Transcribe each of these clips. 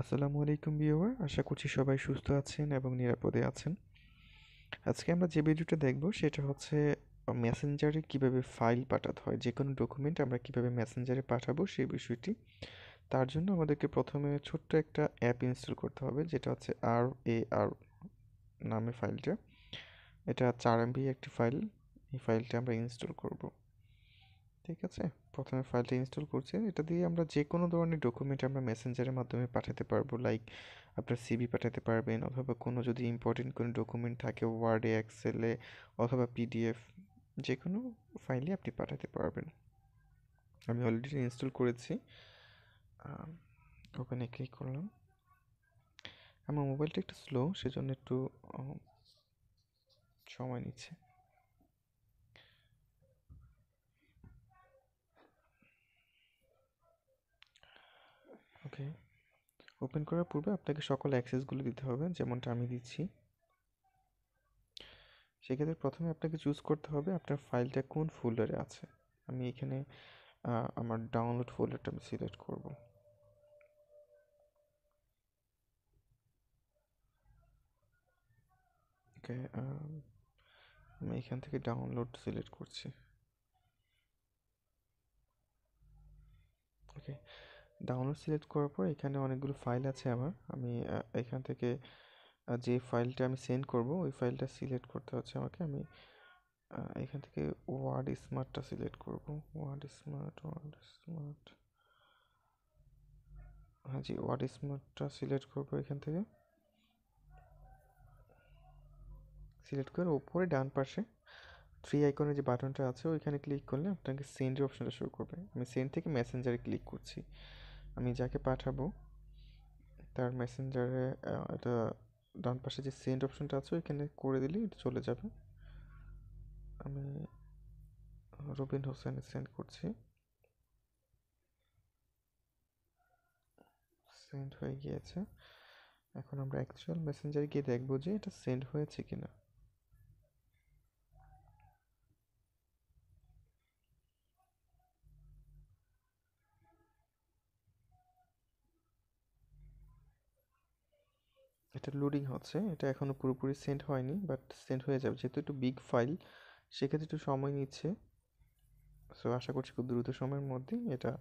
আসসালামু আলাইকুম ভিউয়ার, আশা করছি সবাই সুস্থ আছেন এবং নিরাপদে আছেন। আজকে আমরা যে ভিডিওটা দেখব সেটা হচ্ছে মেসেঞ্জারে কিভাবে ফাইল পাঠাতে হয়, যে কোনো ডকুমেন্ট আমরা কিভাবে মেসেঞ্জারে পাঠাবো সেই বিষয়টি। তার জন্য আমাদেরকে প্রথমে ছোট্ট একটা অ্যাপ ইনস্টল করতে হবে, যেটা হচ্ছে আর নামে ফাইলটা। এটা 4 MB একটি ফাইল। এই ফাইলটা আমরা ইনস্টল করব। ঠিক আছে, প্রথমে ফাইলটা ইনস্টল করছি। এটা দিয়ে আমরা যে কোনো ধরনের ডকুমেন্ট আমরা মেসেঞ্জারের মাধ্যমে পাঠাতে পারবো, লাইক আপনার সিভি পাঠাতে পারবেন, অথবা কোনো যদি ইম্পর্টেন্ট কোনো ডকুমেন্ট থাকে ওয়ার্ডে, এক্সেলে অথবা পিডিএফ, যে কোনো ফাইলে আপনি পাঠাতে পারবেন। আমি অলরেডি ইনস্টল করেছি। ওখানে ক্লিক করলাম। আমার মোবাইলটা একটু স্লো, সেজন্য একটু সময় নিচ্ছে। ওকে, ওপেন করার পূর্বে আপনাকে সকল অ্যাক্সেসগুলো দিতে হবে, যেমনটা আমি দিচ্ছি। সেক্ষেত্রে প্রথমে আপনাকে চুজ করতে হবে আপনার ফাইলটা কোন ফোল্ডারে আছে। আমি এখানে আমার ডাউনলোড ফোল্ডারটা আমি সিলেক্ট করব। ওকে, আমি এখান থেকে ডাউনলোড সিলেক্ট করছি। ওকে, ডাউনলোড সিলেক্ট করার পর এখানে অনেকগুলো ফাইল আছে আমার। আমি এখান থেকে যে ফাইলটা আমি সেন্ড করব ওই ফাইলটা সিলেক্ট করতে হচ্ছে আমাকে। আমি এখান থেকে ওয়ার্ড স্মার্টটা সিলেক্ট করব। ওয়ার্ড স্মার্ট, হ্যাঁ জি, ওয়ার্ড স্মার্টটা সিলেক্ট করব। এখান থেকে সিলেক্ট করে ওপরে ডান পাশে থ্রি আইকনের যে বাটনটা আছে ওইখানে ক্লিক করলে আপনাকে সেন্ডের অপশনটা শুরু করবে। আমি সেন্ড থেকে মেসেঞ্জারে ক্লিক করছি। আমি যাকে পাঠাবো তার মেসেঞ্জারে এটা ডান পাশে যে সেন্ড অপশনটা আছে ওইখানে করে দিলে এটা চলে যাবে। আমি রবিন হোসেন সেন্ড করছি। সেন্ড হয়ে গিয়েছে। এখন আমরা অ্যাকচুয়াল মেসেঞ্জারে গিয়ে দেখবো যে এটা সেন্ড হয়েছে কিনা। এটা লোডিং হচ্ছে, এটা এখনো পুরোপুরি সেন্ড হয়নি, বাট সেন্ড হয়ে যাবে। যেহেতু একটু বিগ ফাইল, সেক্ষেত্রে একটু সময় নিচ্ছে। সো আশা করছি খুব দ্রুত সময়ের মধ্যেই এটা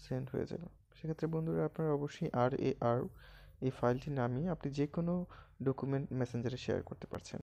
সেন্ড হয়ে যাবে। সেক্ষেত্রে বন্ধুরা, আপনারা অবশ্যই আর এই ফাইলটি নামিয়ে আপনি যে কোনো ডকুমেন্ট মেসেঞ্জারে শেয়ার করতে পারছেন।